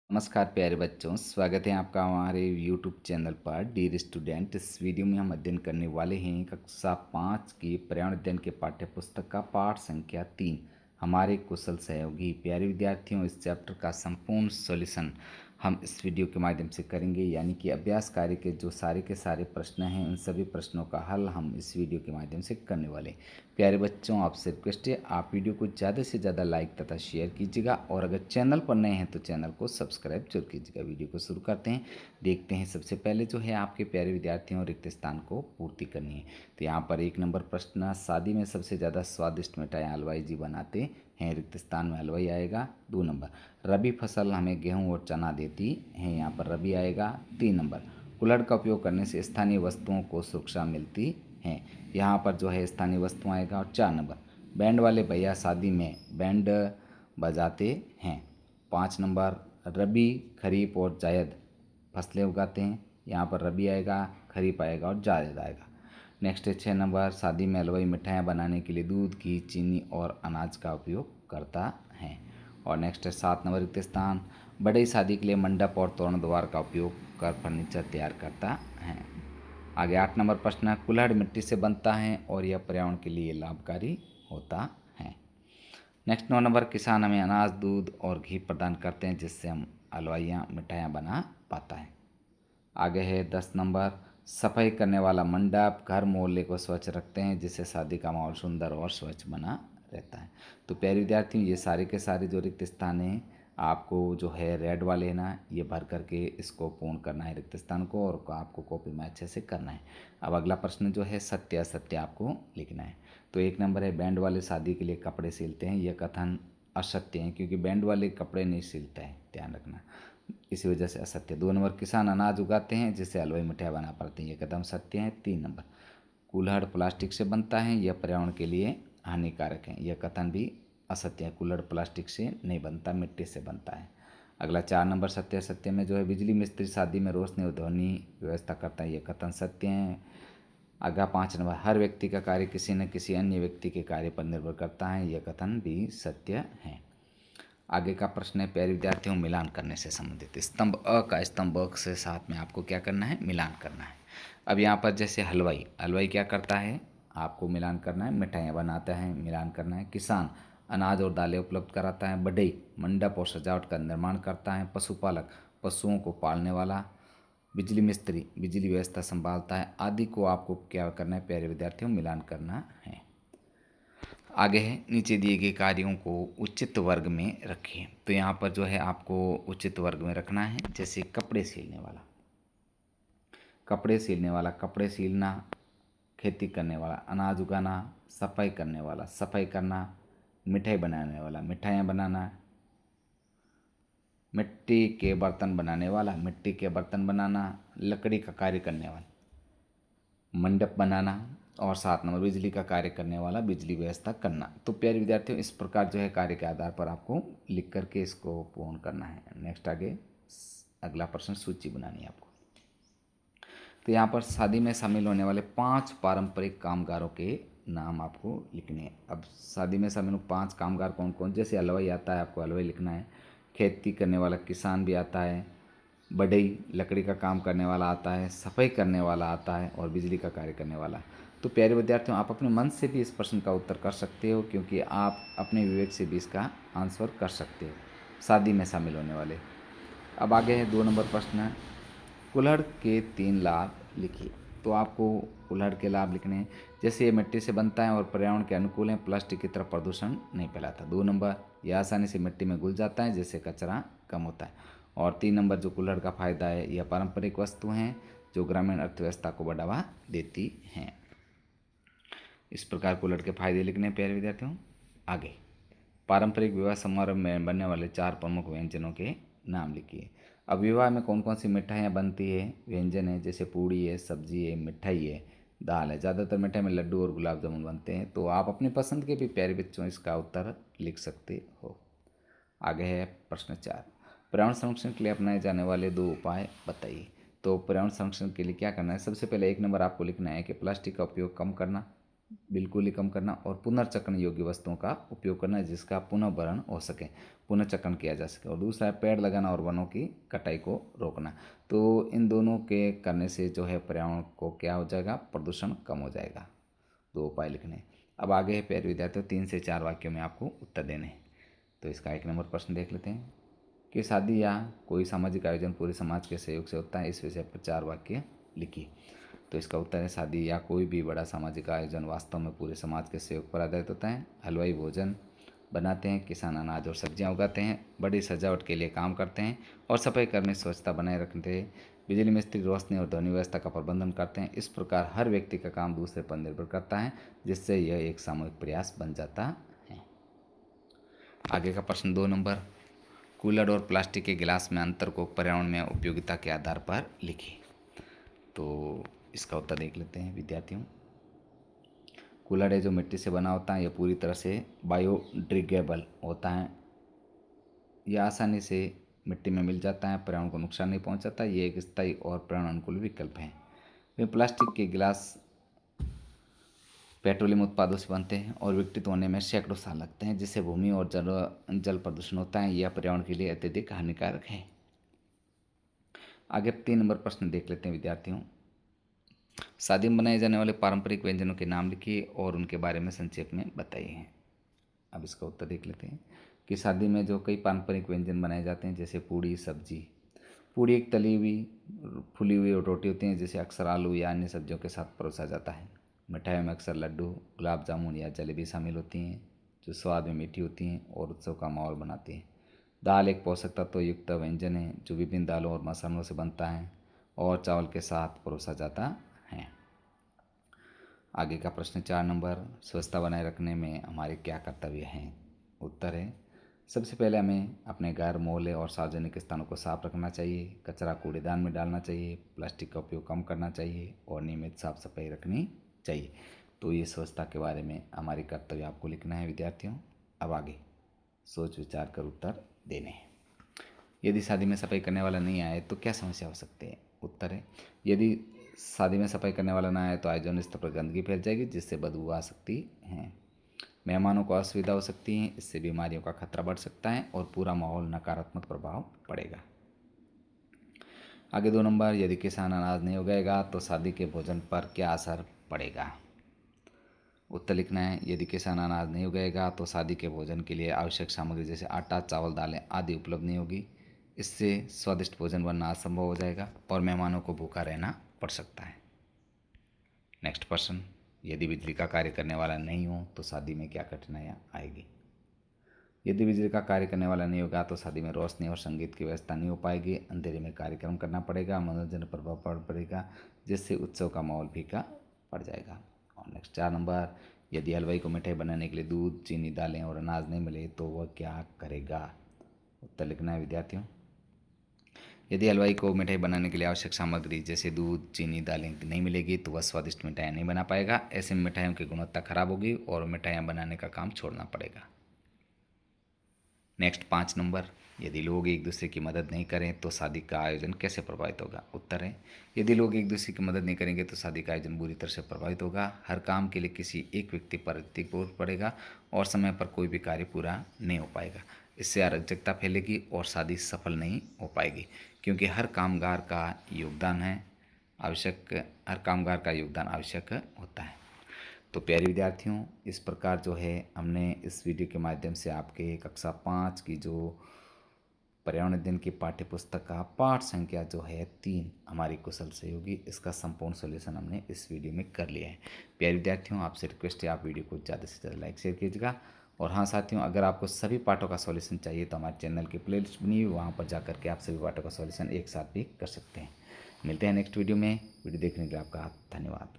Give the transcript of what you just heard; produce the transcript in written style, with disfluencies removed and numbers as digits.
नमस्कार प्यारे बच्चों, स्वागत है आपका हमारे YouTube चैनल पर डियर स्टूडेंट। इस वीडियो में हम अध्ययन करने वाले हैं कक्षा 5 की पर्यावरण अध्ययन के पाठ्य पुस्तक का पाठ संख्या 3 हमारे कुशल सहयोगी। प्यारे विद्यार्थियों, इस चैप्टर का संपूर्ण सॉल्यूशन हम इस वीडियो के माध्यम से करेंगे, यानी कि अभ्यास कार्य के जो सारे के सारे प्रश्न हैं उन सभी प्रश्नों का हल हम इस वीडियो के माध्यम से करने वाले हैं। प्यारे बच्चों, आपसे रिक्वेस्ट है आप वीडियो को ज़्यादा से ज़्यादा लाइक तथा शेयर कीजिएगा और अगर चैनल पर नए हैं तो चैनल को सब्सक्राइब जरूर कीजिएगा। वीडियो को शुरू करते हैं। देखते हैं सबसे पहले जो है आपके प्यारे विद्यार्थियों रिक्त स्थान को पूर्ति करनी है। तो यहाँ पर 1 नंबर प्रश्न, शादी में सबसे ज़्यादा स्वादिष्ट मिठाई हलवाई जी बनाते हैं, रिक्त स्थान में हलवाई आएगा। 2 नंबर, रबी फसल हमें गेहूँ और चना देती है, यहाँ पर रबी आएगा। 3 नंबर, कुल्हड़ का उपयोग करने से स्थानीय वस्तुओं को सुरक्षा मिलती है, यहाँ पर जो है स्थानीय वस्तु आएगा। और 4 नंबर, बैंड वाले भैया शादी में बैंड बजाते हैं। 5 नंबर, रबी खरीफ और जायद फसलें उगाते हैं, यहाँ पर रबी आएगा, खरीफ आएगा और जायद आएगा। नेक्स्ट है 6 नंबर, शादी में हलवाई मिठाइयाँ बनाने के लिए दूध, घी, चीनी और अनाज का उपयोग करता है। और नेक्स्ट है 7 नंबर रिक्त स्थान, बड़े शादी के लिए मंडप और तोरण द्वार का उपयोग कर फर्नीचर तैयार करता है। आगे 8 नंबर प्रश्न है, कुल्हड़ मिट्टी से बनता है और यह पर्यावरण के लिए लाभकारी होता है। नेक्स्ट 9 नंबर, किसान हमें अनाज, दूध और घी प्रदान करते हैं जिससे हम हलवाइयाँ मिठाइयाँ बना पाता है। आगे है 10 नंबर, सफाई करने वाला मंडप घर मोहल्ले को स्वच्छ रखते हैं जिससे शादी का माहौल सुंदर और स्वच्छ बना रहता है। तो प्यारे विद्यार्थियों, ये सारे के सारे जो रिक्त स्थान हैं आपको जो है रेड वाले ना ये भर करके इसको पूर्ण करना है रिक्त स्थान को, और आपको कॉपी में अच्छे से करना है। अब अगला प्रश्न जो है सत्य असत्य आपको लिखना है। तो 1 नंबर है, बैंड वाले शादी के लिए कपड़े सिलते हैं, यह कथन असत्य है क्योंकि बैंड वाले कपड़े नहीं सिलते हैं, ध्यान रखना, इसी वजह से असत्य। 2 नंबर, किसान अनाज उगाते हैं जिससे हलवाई मिठाई बना पाते हैं, यह कदम सत्य है। 3 नंबर, कुल्हड़ प्लास्टिक से बनता है, यह पर्यावरण के लिए हानिकारक है, यह कथन भी असत्य है। कुल्हड़ प्लास्टिक से नहीं बनता, मिट्टी से बनता है। अगला 4 नंबर, सत्य असत्य में जो है, बिजली मिस्त्री शादी में रोशनी और ध्वनि व्यवस्था करता है, यह कथन सत्य है। अगला 5 नंबर, हर व्यक्ति का कार्य किसी न किसी अन्य व्यक्ति के कार्य पर निर्भर करता है, यह कथन भी सत्य है। आगे का प्रश्न है प्यारे विद्यार्थियों, मिलान करने से संबंधित। स्तंभ अ का स्तंभ ब से साथ में आपको क्या करना है, मिलान करना है। अब यहाँ पर जैसे हलवाई, हलवाई क्या करता है, आपको मिलान करना है, मिठाइयाँ बनाता है, मिलान करना है। किसान अनाज और दालें उपलब्ध कराता है। बढ़ई मंडप और सजावट का निर्माण करता है। पशुपालक पशुओं को पालने वाला। बिजली मिस्त्री बिजली व्यवस्था संभालता है, आदि को आपको क्या करना है प्यारे विद्यार्थियों, मिलान करना है। आगे है, नीचे दिए गए कार्यों को उचित वर्ग में रखें। तो यहाँ पर जो है आपको उचित वर्ग में रखना है। जैसे कपड़े सिलने वाला, कपड़े सिलने वाला, कपड़े सिलना। खेती करने वाला, अनाज उगाना। सफाई करने वाला, सफाई करना। मिठाई बनाने वाला, मिठाइयाँ बनाना। मिट्टी के बर्तन बनाने वाला, मिट्टी के बर्तन बनाना। लकड़ी का कार्य करने वाला, मंडप बनाना। और 7 नंबर, बिजली का कार्य करने वाला, बिजली व्यवस्था करना। तो प्यारे विद्यार्थियों, इस प्रकार जो है कार्य के आधार पर आपको लिख करके इसको पूर्ण करना है। नेक्स्ट आगे अगला प्रश्न, सूची बनानी है आपको। तो यहाँ पर शादी में शामिल होने वाले 5 पारंपरिक कामगारों के नाम आपको लिखने हैं। अब शादी में शामिल 5 कामगार कौन कौन, जैसे हलवाई आता है, आपको हलवाई लिखना है। खेती करने वाला किसान भी आता है। बढ़ई लकड़ी का काम करने वाला आता है। सफाई करने वाला आता है और बिजली का कार्य करने वाला। तो प्यारे विद्यार्थियों, आप अपने मन से भी इस प्रश्न का उत्तर कर सकते हो, क्योंकि आप अपने विवेक से भी इसका आंसर कर सकते हो, शादी में शामिल होने वाले। अब आगे है 2 नंबर प्रश्न, कुल्हड़ के 3 लाभ लिखिए। तो आपको कुल्हड़ के लाभ लिखने हैं। जैसे ये मिट्टी से बनता है और पर्यावरण के अनुकूल है, प्लास्टिक की तरह प्रदूषण नहीं फैलाता। 2 नंबर, यह आसानी से मिट्टी में घुल जाता है जिससे कचरा कम होता है। और 3 नंबर, जो कुल्हड़ का फायदा है, यह पारंपरिक वस्तु हैं जो ग्रामीण अर्थव्यवस्था को बढ़ावा देती हैं। इस प्रकार कुल्हड़ के फायदे लिखने हैं प्यारे विद्यार्थियों। आगे पारंपरिक विवाह समारोह में बनने वाले 4 प्रमुख व्यंजनों के नाम लिखिए। अब विवाह में कौन कौन सी मिठाइयाँ बनती है, व्यंजन है, जैसे पूड़ी है, सब्जी है, मिठाई है, दाल है। ज़्यादातर मिठाई में लड्डू और गुलाब जामुन बनते हैं। तो आप अपनी पसंद के भी प्यारे बच्चों इसका उत्तर लिख सकते हो। आगे है प्रश्न 4, पर्यावरण संरक्षण के लिए अपनाए जाने वाले 2 उपाय बताइए। तो पर्यावरण संरक्षण के लिए क्या करना है, सबसे पहले 1 नंबर आपको लिखना है कि प्लास्टिक का उपयोग कम करना। बिल्कुल ही कम करना और पुनर्चक्रण योग्य वस्तुओं का उपयोग करना जिसका पुनर्भरण हो सके, पुनर्चक्रण किया जा सके। और दूसरा है पेड़ लगाना और वनों की कटाई को रोकना। तो इन दोनों के करने से जो है पर्यावरण को क्या हो जाएगा, प्रदूषण कम हो जाएगा। दो उपाय लिखने। अब आगे है प्यारे विद्यार्थियों 3 से 4 वाक्यों में आपको उत्तर देने हैं। तो इसका 1 नंबर प्रश्न देख लेते हैं कि शादी या कोई सामाजिक आयोजन पूरे समाज के सहयोग से होता है, इस विषय पर 4 वाक्य लिखिए। तो इसका उत्तर है शादी या कोई भी बड़ा सामाजिक आयोजन वास्तव में पूरे समाज के सहयोग पर आधारित होता है। हलवाई भोजन बनाते हैं, किसान अनाज और सब्जियां उगाते हैं, बड़ी सजावट के लिए काम करते हैं और सफाई कर्मी स्वच्छता बनाए रखते हैं, बिजली मिस्त्री रोशनी और ध्वनि व्यवस्था का प्रबंधन करते हैं। इस प्रकार हर व्यक्ति का काम दूसरे पर निर्भर करता है, जिससे यह एक सामूहिक प्रयास बन जाता है। आगे का प्रश्न 2 नंबर, कूलर और प्लास्टिक के गिलास में अंतर को पर्यावरण में उपयोगिता के आधार पर लिखिए। तो इसका उत्तर देख लेते हैं विद्यार्थियों। कूलर है जो मिट्टी से बना होता है, यह पूरी तरह से बायोडिग्रेडेबल होता है, यह आसानी से मिट्टी में मिल जाता है, पर्यावरण को नुकसान नहीं पहुंचाता। ये एक स्थायी और पर्यावरण अनुकूल विकल्प है। वे प्लास्टिक के गिलास पेट्रोलियम उत्पादों से बनते हैं और विकसित होने में सैकड़ों साल लगते हैं, जिससे भूमि और जल प्रदूषण होता है। यह पर्यावरण के लिए अत्यधिक हानिकारक है। आगे 3 नंबर प्रश्न देख लेते हैं विद्यार्थियों। शादी में बनाए जाने वाले पारंपरिक व्यंजनों के नाम लिखिए और उनके बारे में संक्षेप में बताइए। अब इसका उत्तर देख लेते हैं कि शादी में जो कई पारंपरिक व्यंजन बनाए जाते हैं, जैसे पूड़ी सब्जी। पूड़ी एक तली हुई फुली हुई रोटी होती है, जिसे अक्सर आलू या अन्य सब्जियों के साथ परोसा जाता है। मिठाइयों में अक्सर लड्डू, गुलाब जामुन या जलेबी शामिल होती हैं, जो स्वाद में मीठी होती हैं और उत्सव का माहौल बनाती हैं। दाल एक पोषक तत्व युक्त व्यंजन है जो विभिन्न दालों और मसालों से बनता है और चावल के साथ परोसा जाता है। आगे का प्रश्न 4 नंबर, स्वच्छता बनाए रखने में हमारे क्या कर्तव्य हैं। उत्तर है सबसे पहले हमें अपने घर, मोहल्ले और सार्वजनिक स्थानों को साफ रखना चाहिए, कचरा कूड़ेदान में डालना चाहिए, प्लास्टिक का उपयोग कम करना चाहिए और नियमित साफ सफाई रखनी चाहिए। तो ये स्वच्छता के बारे में हमारी कर्तव्य आपको लिखना है विद्यार्थियों। अब आगे सोच विचार कर उत्तर देने हैं। यदि शादी में सफाई करने वाला नहीं आए तो क्या समस्या हो सकती है। उत्तर है यदि शादी में सफाई करने वाला ना आए तो आयोजन स्थल पर गंदगी फैल जाएगी, जिससे बदबू आ सकती है, मेहमानों को असुविधा हो सकती है, इससे बीमारियों का खतरा बढ़ सकता है और पूरा माहौल नकारात्मक प्रभाव पड़ेगा। आगे 2 नंबर, यदि किसान अनाज नहीं उगाएगा तो शादी के भोजन पर क्या असर पड़ेगा। उत्तर लिखना है यदि किसान अनाज नहीं उगाएगा तो शादी के भोजन के लिए आवश्यक सामग्री जैसे आटा, चावल, दालें आदि उपलब्ध नहीं होगी। इससे स्वादिष्ट भोजन बनना असंभव हो जाएगा और मेहमानों को भूखा रहना पड़ सकता है। नेक्स्ट प्रश्न, यदि बिजली का कार्य करने वाला नहीं हो तो शादी में क्या कठिनाइयाँ आएगी। यदि बिजली का कार्य करने वाला नहीं होगा तो शादी में रोशनी और संगीत की व्यवस्था नहीं हो पाएगी, अंधेरे में कार्यक्रम करना पड़ेगा, मनोरंजन पर प्रभाव पड़ पड़ेगा, जिससे उत्सव का माहौल फीका पड़ जाएगा। और नेक्स्ट 4 नंबर, यदि हलवाई को मिठाई बनाने के लिए दूध, चीनी, दालें और अनाज नहीं मिले तो वह क्या करेगा। उत्तर लिखना है विद्यार्थियों। यदि हलवाई को मिठाई बनाने के लिए आवश्यक सामग्री जैसे दूध, चीनी, दालें नहीं मिलेगी तो वह स्वादिष्ट मिठाइयाँ नहीं बना पाएगा। ऐसे में मिठाइयों की गुणवत्ता खराब होगी और मिठाइयाँ बनाने का काम छोड़ना पड़ेगा। नेक्स्ट 5 नंबर, यदि लोग एक दूसरे की मदद नहीं करें तो शादी का आयोजन कैसे प्रभावित होगा। उत्तर है यदि लोग एक दूसरे की मदद नहीं करेंगे तो शादी का आयोजन बुरी तरह से प्रभावित होगा। हर काम के लिए किसी एक व्यक्ति पर अत्यधिक बोझ पड़ेगा और समय पर कोई भी कार्य पूरा नहीं हो पाएगा। इससे अराजकता फैलेगी और शादी सफल नहीं हो पाएगी, क्योंकि हर कामगार का योगदान आवश्यक होता है। तो प्यारे विद्यार्थियों, इस प्रकार जो है हमने इस वीडियो के माध्यम से आपके कक्षा 5 की जो पर्यावरण अध्ययन की पाठ्य पुस्तक का पाठ संख्या जो है 3 हमारी कुशल सहयोगी, इसका संपूर्ण सॉल्यूशन हमने इस वीडियो में कर लिया है। प्यारे विद्यार्थियों, आपसे रिक्वेस्ट है आप वीडियो को ज़्यादा से ज़्यादा लाइक शेयर कीजिएगा। और हाँ साथियों, अगर आपको सभी पाठों का सॉल्यूशन चाहिए तो हमारे चैनल की प्लेलिस्ट बनी हुई, वहाँ पर जाकर के आप सभी पाठों का सॉल्यूशन एक साथ भी कर सकते हैं। मिलते हैं नेक्स्ट वीडियो में। वीडियो देखने के लिए आपका धन्यवाद।